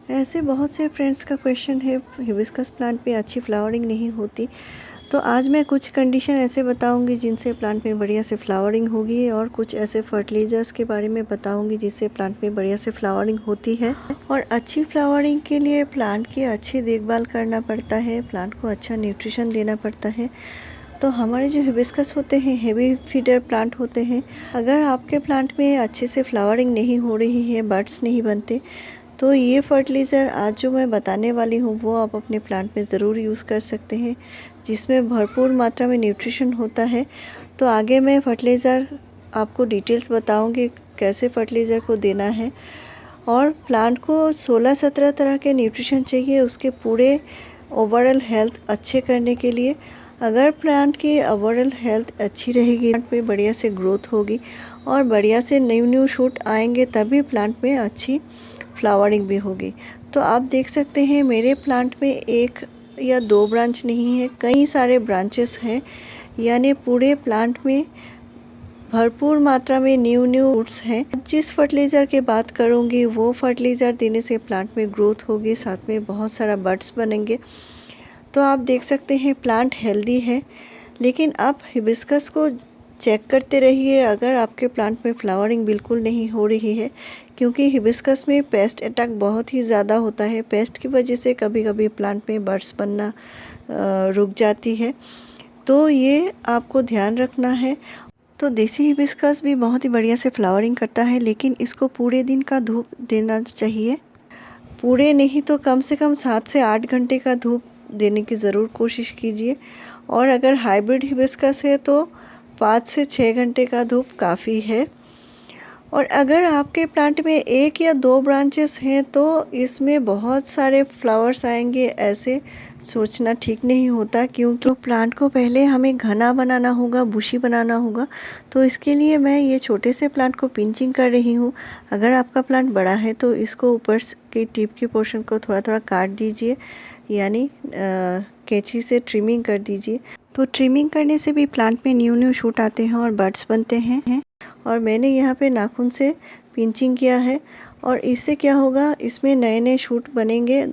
ऐसे बहुत से फ्रेंड्स का क्वेश्चन है, हिबिस्कस प्लांट पे अच्छी फ्लावरिंग नहीं होती। तो आज मैं कुछ कंडीशन ऐसे बताऊंगी जिनसे प्लांट में बढ़िया से फ्लावरिंग होगी, और कुछ ऐसे फर्टिलाइज़र्स के बारे में बताऊंगी जिससे प्लांट में बढ़िया से फ्लावरिंग होती है। और अच्छी फ्लावरिंग के लिए प्लांट की अच्छी देखभाल करना पड़ता है, प्लांट को अच्छा न्यूट्रिशन देना पड़ता है। तो हमारे जो हिबिस्कस होते हैं हेवी फीडर प्लांट होते हैं। अगर आपके प्लांट में अच्छे से फ्लावरिंग नहीं हो रही है, बड्स नहीं बनते, तो ये फर्टिलाइज़र आज जो मैं बताने वाली हूँ वो आप अपने प्लांट में ज़रूर यूज़ कर सकते हैं, जिसमें भरपूर मात्रा में न्यूट्रिशन होता है। तो आगे मैं फर्टिलाइज़र आपको डिटेल्स बताऊँगी कैसे फर्टिलाइज़र को देना है। और प्लांट को 16-17 तरह के न्यूट्रिशन चाहिए उसके पूरे ओवरऑल हेल्थ अच्छे करने के लिए। अगर प्लांट की ओवरऑल हेल्थ अच्छी रहेगी, प्लांट में बढ़िया से ग्रोथ होगी और बढ़िया से न्यू शूट आएंगे, तभी प्लांट में अच्छी फ्लावरिंग भी होगी। तो आप देख सकते हैं मेरे प्लांट में एक या दो ब्रांच नहीं है, कई सारे ब्रांचेस हैं, यानी पूरे प्लांट में भरपूर मात्रा में न्यू रूट्स हैं। जिस फर्टिलाइज़र की बात करूंगी वो फर्टिलाइज़र देने से प्लांट में ग्रोथ होगी, साथ में बहुत सारा बड्स बनेंगे। तो आप देख सकते हैं प्लांट हेल्दी है, लेकिन आप हिबिस्कस को चेक करते रहिए अगर आपके प्लांट में फ्लावरिंग बिल्कुल नहीं हो रही है, क्योंकि हिबिस्कस में पेस्ट अटैक बहुत ही ज़्यादा होता है। पेस्ट की वजह से कभी कभी प्लांट में बड्स बनना रुक जाती है, तो ये आपको ध्यान रखना है। तो देसी हिबिस्कस भी बहुत ही बढ़िया से फ्लावरिंग करता है, लेकिन इसको पूरे दिन का धूप देना चाहिए। पूरे नहीं तो कम से कम 7 से 8 घंटे का धूप देने की ज़रूर कोशिश कीजिए। और अगर हाइब्रिड हिबिस्कस है तो 5 से 6 घंटे का धूप काफ़ी है। और अगर आपके प्लांट में एक या दो ब्रांचेस हैं तो इसमें बहुत सारे फ्लावर्स आएंगे, ऐसे सोचना ठीक नहीं होता, क्योंकि प्लांट को पहले हमें घना बनाना होगा, बुशी बनाना होगा। तो इसके लिए मैं ये छोटे से प्लांट को पिंचिंग कर रही हूँ। अगर आपका प्लांट बड़ा है तो इसको ऊपर के टिप के पोर्शन को थोड़ा थोड़ा काट दीजिए, यानी कैंची से ट्रिमिंग कर दीजिए। तो ट्रिमिंग करने से भी प्लांट में न्यू शूट आते हैं और बड्स बनते हैं। और मैंने यहाँ पे नाखून से पिंचिंग किया है, और इससे क्या होगा, इसमें नए नए शूट बनेंगे।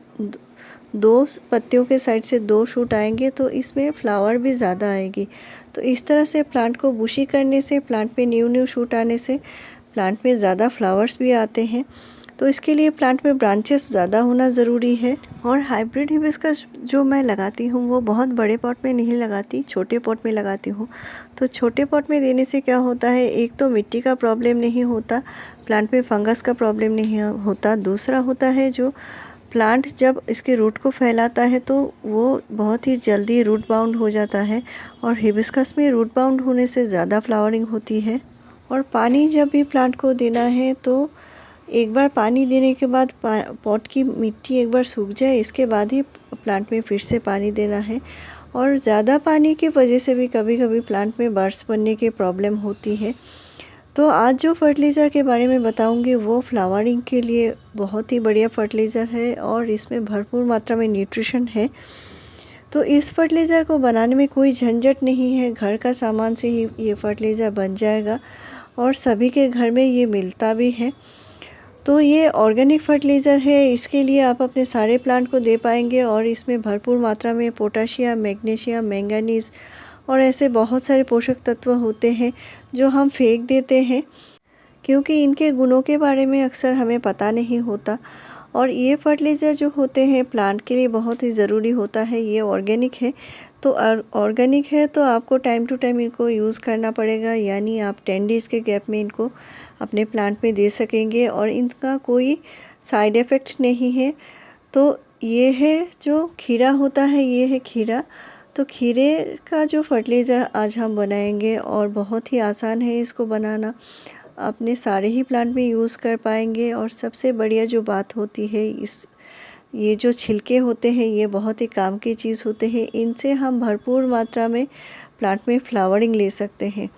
दो पत्तियों के साइड से 2 शूट आएंगे, तो इसमें फ्लावर भी ज़्यादा आएगी। तो इस तरह से प्लांट को बुशी करने से, प्लांट पे न्यू शूट आने से प्लांट में ज़्यादा फ्लावर्स भी आते हैं। तो इसके लिए प्लांट में ब्रांचेस ज़्यादा होना ज़रूरी है। और हाइब्रिड हिबिस्कस जो मैं लगाती हूँ वो बहुत बड़े पॉट में नहीं लगाती, छोटे पॉट में लगाती हूँ। तो छोटे पॉट में देने से क्या होता है, एक तो मिट्टी का प्रॉब्लम नहीं होता, प्लांट में फंगस का प्रॉब्लम नहीं होता। दूसरा होता है, जो प्लांट जब इसके रूट को फैलाता है तो वो बहुत ही जल्दी रूट बाउंड हो जाता है, और हिबिस्कस में रूट बाउंड होने से ज़्यादा फ्लावरिंग होती है। और पानी जब भी प्लांट को देना है तो एक बार पानी देने के बाद पॉट की मिट्टी एक बार सूख जाए, इसके बाद ही प्लांट में फिर से पानी देना है। और ज़्यादा पानी की वजह से भी कभी कभी प्लांट में बड्स बनने की प्रॉब्लम होती है। तो आज जो फर्टिलाइज़र के बारे में बताऊंगी वो फ्लावरिंग के लिए बहुत ही बढ़िया फर्टिलाइज़र है, और इसमें भरपूर मात्रा में न्यूट्रिशन है। तो इस फर्टिलाइज़र को बनाने में कोई झंझट नहीं है, घर का सामान से ही ये फर्टिलाइज़र बन जाएगा, और सभी के घर में ये मिलता भी है। तो ये ऑर्गेनिक फर्टिलाइज़र है, इसके लिए आप अपने सारे प्लांट को दे पाएंगे, और इसमें भरपूर मात्रा में पोटाशियम, मैग्नीशियम, मैंगनीज़ और ऐसे बहुत सारे पोषक तत्व होते हैं जो हम फेंक देते हैं, क्योंकि इनके गुणों के बारे में अक्सर हमें पता नहीं होता। और ये फर्टिलाइज़र जो होते हैं प्लांट के लिए बहुत ही ज़रूरी होता है। ये ऑर्गेनिक है, तो ऑर्गेनिक है तो आपको टाइम टू टाइम इनको यूज़ करना पड़ेगा, यानी आप 10 डेज़ के गैप में इनको अपने प्लांट में दे सकेंगे, और इनका कोई साइड इफ़ेक्ट नहीं है। तो ये है जो खीरा होता है, ये है खीरा। तो खीरे का जो फर्टिलाइज़र आज हम बनाएंगे, और बहुत ही आसान है इसको बनाना, अपने सारे ही प्लांट में यूज़ कर पाएंगे। और सबसे बढ़िया जो बात होती है, ये जो छिलके होते हैं ये बहुत ही काम की चीज़ होते हैं, इनसे हम भरपूर मात्रा में प्लांट में फ्लावरिंग ले सकते हैं।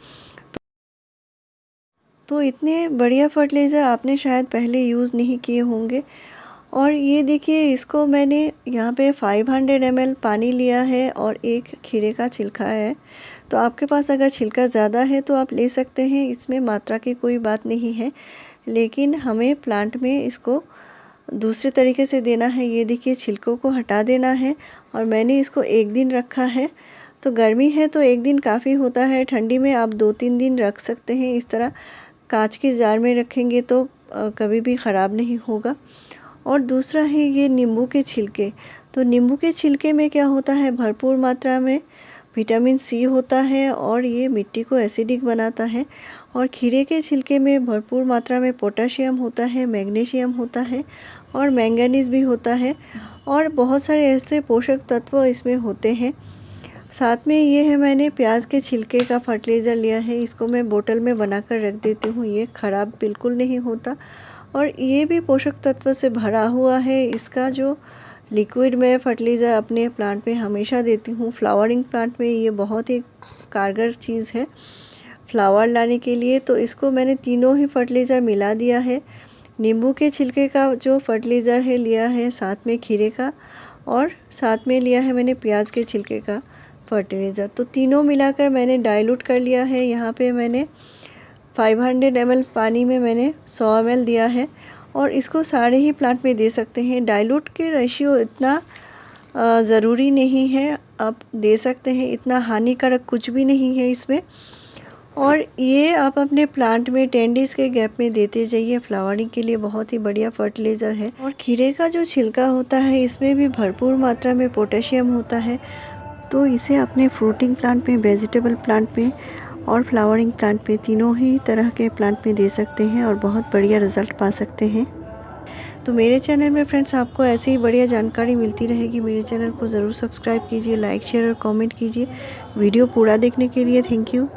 तो इतने बढ़िया फर्टिलाइज़र आपने शायद पहले यूज़ नहीं किए होंगे। और ये देखिए, इसको मैंने यहाँ पे 500 ml पानी लिया है और एक खीरे का छिलका है। तो आपके पास अगर छिलका ज़्यादा है तो आप ले सकते हैं, इसमें मात्रा की कोई बात नहीं है, लेकिन हमें प्लांट में इसको दूसरे तरीके से देना है। ये देखिए छिलकों को हटा देना है और मैंने इसको 1 दिन रखा है। तो गर्मी है तो 1 दिन काफ़ी होता है, ठंडी में आप 2-3 दिन रख सकते हैं। इस तरह कांच के जार में रखेंगे तो कभी भी ख़राब नहीं होगा। और दूसरा है ये नींबू के छिलके। तो नींबू के छिलके में क्या होता है, भरपूर मात्रा में विटामिन सी होता है और ये मिट्टी को एसिडिक बनाता है। और खीरे के छिलके में भरपूर मात्रा में पोटेशियम होता है, मैग्नीशियम होता है और मैंगनीज भी होता है और बहुत सारे ऐसे पोषक तत्व इसमें होते हैं। साथ में ये है, मैंने प्याज के छिलके का फर्टिलाइज़र लिया है। इसको मैं बोतल में बनाकर रख देती हूँ, ये ख़राब बिल्कुल नहीं होता और ये भी पोषक तत्व से भरा हुआ है। इसका जो लिक्विड मैं फर्टिलाइज़र अपने प्लांट में हमेशा देती हूँ। फ्लावरिंग प्लांट में ये बहुत ही कारगर चीज़ है फ्लावर लाने के लिए। तो इसको मैंने तीनों ही फर्टिलाइज़र मिला दिया है। नींबू के छिलके का जो फर्टिलाइज़र है लिया है, साथ में खीरे का और साथ में लिया है मैंने प्याज के छिलके का फर्टिलाइज़र। तो तीनों मिलाकर मैंने डाइल्यूट कर लिया है। यहाँ पे मैंने 500 ml पानी में मैंने 100 ml दिया है और इसको सारे ही प्लांट में दे सकते हैं। डाइल्यूट के रेशियो इतना ज़रूरी नहीं है, आप दे सकते हैं, इतना हानिकारक कुछ भी नहीं है इसमें। और ये आप अपने प्लांट में 10 डेज़ के गैप में देते जाइए। फ्लावरिंग के लिए बहुत ही बढ़िया फर्टिलाइज़र है। और खीरे का जो छिलका होता है इसमें भी भरपूर मात्रा में पोटेशियम होता है। तो इसे अपने फ्रूटिंग प्लांट में, वेजिटेबल प्लांट में और फ्लावरिंग प्लांट में, तीनों ही तरह के प्लांट में दे सकते हैं और बहुत बढ़िया रिज़ल्ट पा सकते हैं। तो मेरे चैनल में फ्रेंड्स आपको ऐसे ही बढ़िया जानकारी मिलती रहेगी। मेरे चैनल को ज़रूर सब्सक्राइब कीजिए, लाइक शेयर और कमेंट कीजिए। वीडियो पूरा देखने के लिए थैंक यू।